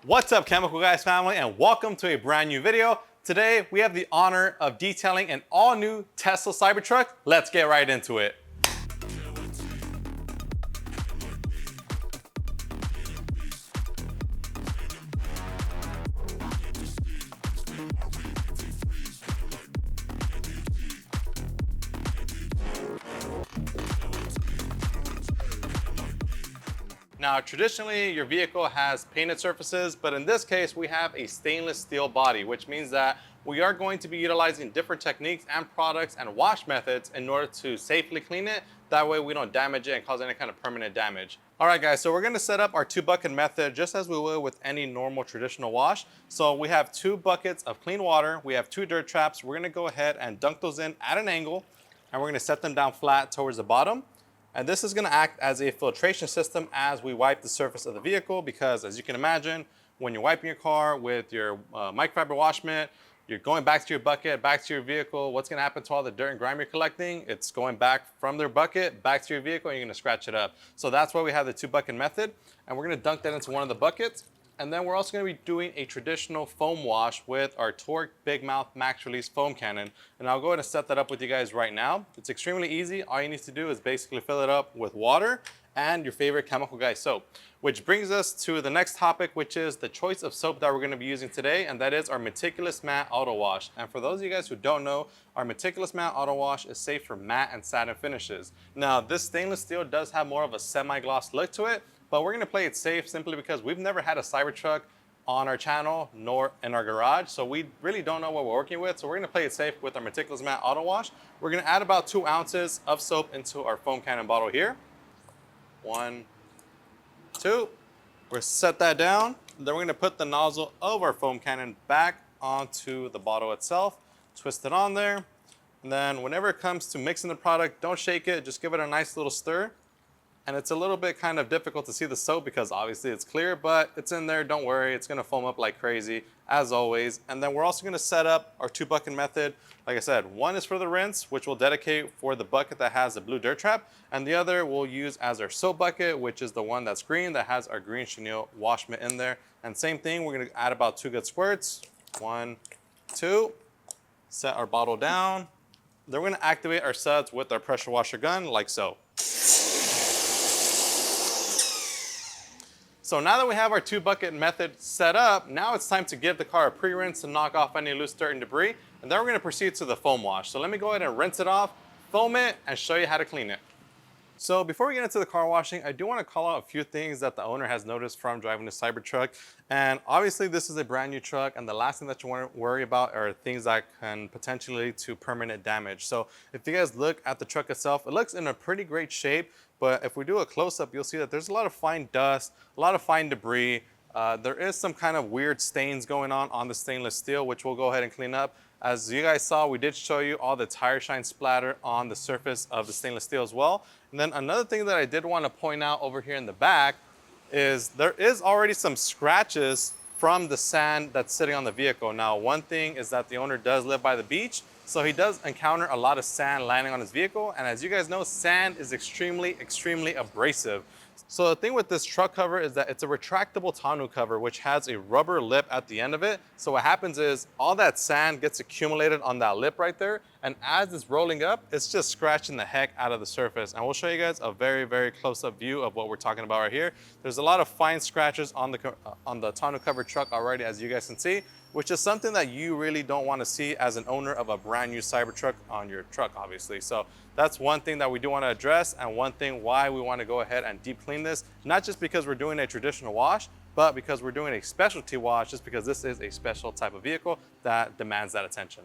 What's up, Chemical Guys family, and welcome to a brand new video. Today we have the honor of detailing an all new Tesla Cybertruck. Let's get right into it. Now, traditionally, your vehicle has painted surfaces, but in this case, we have a stainless steel body, which means that we are going to be utilizing different techniques and products and wash methods in order to safely clean it. That way we don't damage it and cause any kind of permanent damage. All right, guys, so we're gonna set up our 2-bucket method just as we would with any normal traditional wash. So we have 2 buckets of clean water. We have 2 dirt traps. We're gonna go ahead and dunk those in at an angle, and we're gonna set them down flat towards the bottom. And this is gonna act as a filtration system as we wipe the surface of the vehicle, because as you can imagine, when you're wiping your car with your microfiber wash mitt, you're going back to your bucket, back to your vehicle. What's gonna happen to all the dirt and grime you're collecting? It's going back from their bucket, back to your vehicle, and you're gonna scratch it up. So that's why we have the 2-bucket method. And we're gonna dunk that into one of the buckets. And then we're also gonna be doing a traditional foam wash with our Torque Big Mouth Max Release foam cannon. And I'll go ahead and set that up with you guys right now. It's extremely easy. All you need to do is basically fill it up with water and your favorite Chemical Guy soap. Which brings us to the next topic, which is the choice of soap that we're gonna be using today, and that is our Meticulous Matte Auto Wash. And for those of you guys who don't know, our Meticulous Matte Auto Wash is safe for matte and satin finishes. Now, this stainless steel does have more of a semi-gloss look to it, but we're gonna play it safe simply because we've never had a Cybertruck on our channel nor in our garage, so we really don't know what we're working with. So we're gonna play it safe with our Meticulous Matte Auto Wash. We're gonna add about 2 ounces of soap into our foam cannon bottle here. 1, 2. We're set that down. Then we're gonna put the nozzle of our foam cannon back onto the bottle itself, twist it on there. And then whenever it comes to mixing the product, don't shake it, just give it a nice little stir. And it's a little bit kind of difficult to see the soap because obviously it's clear, but it's in there, don't worry, it's gonna foam up like crazy, as always. And then we're also gonna set up our 2-bucket method. Like I said, one is for the rinse, which we'll dedicate for the bucket that has the blue dirt trap, and the other we'll use as our soap bucket, which is the one that's green, that has our green chenille wash mitt in there. And same thing, we're gonna add about 2 good squirts. 1, 2, set our bottle down. Then we're gonna activate our suds with our pressure washer gun, like so. So now that we have our 2-bucket method set up, now it's time to give the car a pre-rinse to knock off any loose dirt and debris. And then we're gonna proceed to the foam wash. So let me go ahead and rinse it off, foam it, and show you how to clean it. So before we get into the car washing, I do want to call out a few things that the owner has noticed from driving the Cybertruck. And obviously this is a brand new truck, and the last thing that you want to worry about are things that can potentially lead to permanent damage. So if you guys look at the truck itself, it looks in a pretty great shape, but if we do a close-up, you'll see that there's a lot of fine dust, a lot of fine debris. There is some kind of weird stains going on the stainless steel, which we'll go ahead and clean up. As you guys saw, we did show you all the tire shine splatter on the surface of the stainless steel as well. And then another thing that I did want to point out over here in the back is there is already some scratches from the sand that's sitting on the vehicle. Now, one thing is that the owner does live by the beach, so he does encounter a lot of sand landing on his vehicle. And as you guys know, sand is extremely abrasive. So the thing with this truck cover is that it's a retractable tonneau cover, which has a rubber lip at the end of it. So what happens is all that sand gets accumulated on that lip right there. And as it's rolling up, it's just scratching the heck out of the surface. And we'll show you guys a very close-up view of what we're talking about right here. There's a lot of fine scratches on the tonneau cover truck already, as you guys can see, which is something that you really don't want to see as an owner of a brand new Cybertruck on your truck, obviously. So that's one thing that we do want to address, and one thing why we want to go ahead and deep clean this, not just because we're doing a traditional wash, but because we're doing a specialty wash, just because this is a special type of vehicle that demands that attention.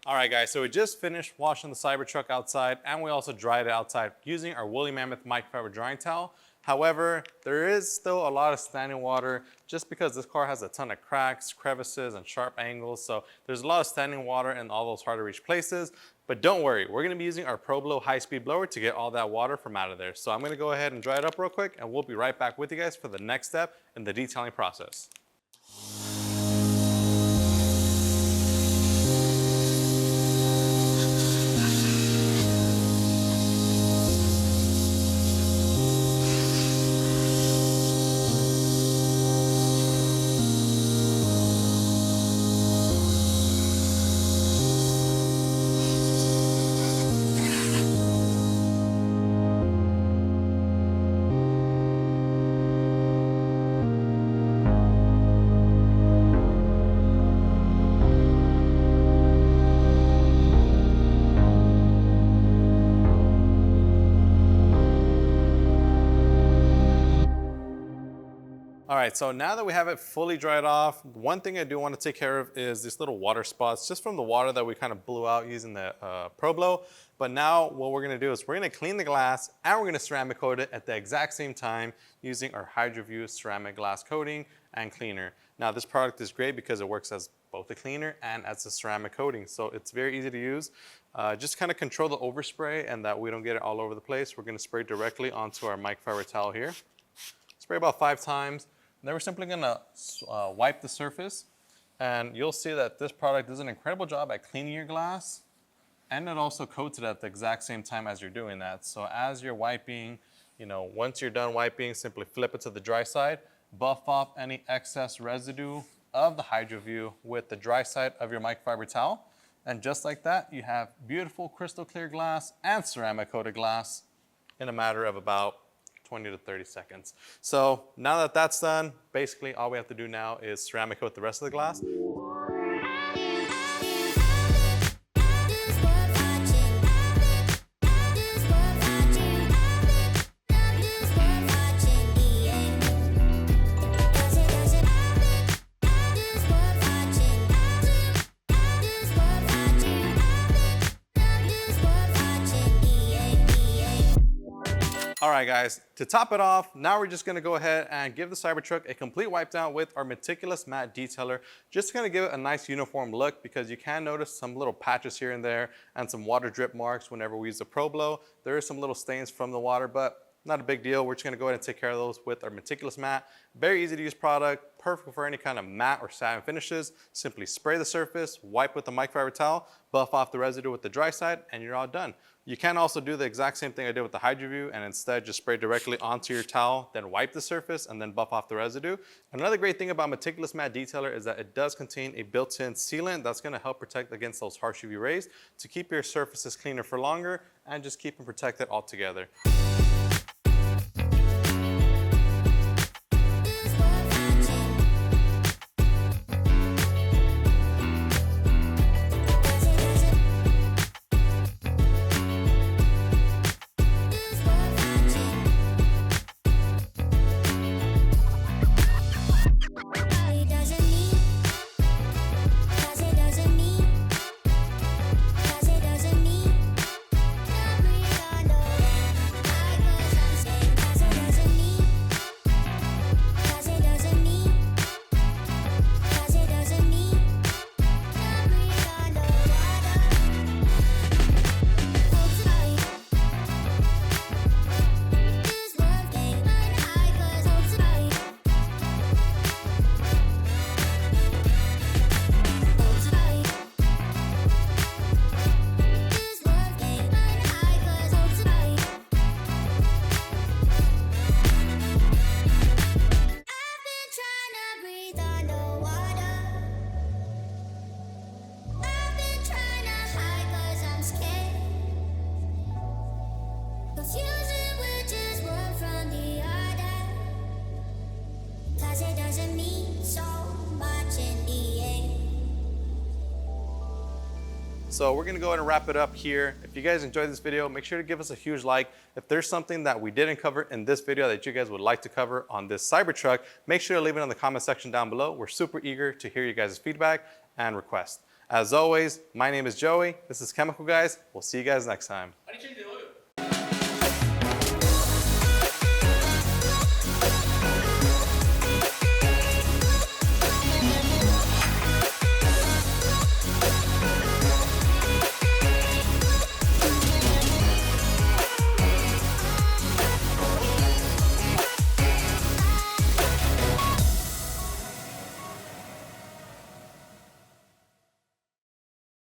All right, guys, so we just finished washing the Cybertruck outside, and we also dried it outside using our Woolly Mammoth microfiber drying towel. However, there is still a lot of standing water just because this car has a ton of cracks, crevices, and sharp angles. So there's a lot of standing water in all those hard to reach places. But don't worry, we're gonna be using our ProBlow high-speed blower to get all that water from out of there. So I'm gonna go ahead and dry it up real quick, and we'll be right back with you guys for the next step in the detailing process. All right, so now that we have it fully dried off, one thing I do want to take care of is these little water spots, just from the water that we kind of blew out using the ProBlow. But now what we're gonna do is we're gonna clean the glass and we're gonna ceramic coat it at the exact same time using our HydroView ceramic glass coating and cleaner. Now this product is great because it works as both a cleaner and as a ceramic coating. So it's very easy to use. Just kind of control the overspray and that we don't get it all over the place. We're gonna spray directly onto our microfiber towel here. Spray about 5 times. Then we're simply gonna wipe the surface, and you'll see that this product does an incredible job at cleaning your glass, and it also coats it at the exact same time as you're doing that. So as you're wiping, once you're done wiping, simply flip it to the dry side, buff off any excess residue of the HydroView with the dry side of your microfiber towel. And just like that, you have beautiful crystal clear glass and ceramic coated glass in a matter of about 20 to 30 seconds. So now that that's done, basically all we have to do now is ceramic coat the rest of the glass. All right, guys, to top it off, now we're just gonna go ahead and give the Cybertruck a complete wipe down with our Meticulous Matte Detailer, just to kind of give it a nice uniform look, because you can notice some little patches here and there and some water drip marks whenever we use the ProBlow. There are some little stains from the water, but not a big deal. We're just gonna go ahead and take care of those with our Meticulous Matte. Very easy to use product, perfect for any kind of matte or satin finishes. Simply spray the surface, wipe with the microfiber towel, buff off the residue with the dry side, and you're all done. You can also do the exact same thing I did with the HydroView and instead just spray directly onto your towel, then wipe the surface and then buff off the residue. Another great thing about Meticulous Matte Detailer is that it does contain a built-in sealant that's gonna help protect against those harsh UV rays to keep your surfaces cleaner for longer and just keep them protected altogether. So we're gonna go ahead and wrap it up here. If you guys enjoyed this video, make sure to give us a huge like. If there's something that we didn't cover in this video that you guys would like to cover on this Cybertruck, make sure to leave it in the comment section down below. We're super eager to hear you guys' feedback and requests. As always, my name is Joey. This is Chemical Guys. We'll see you guys next time. How do you change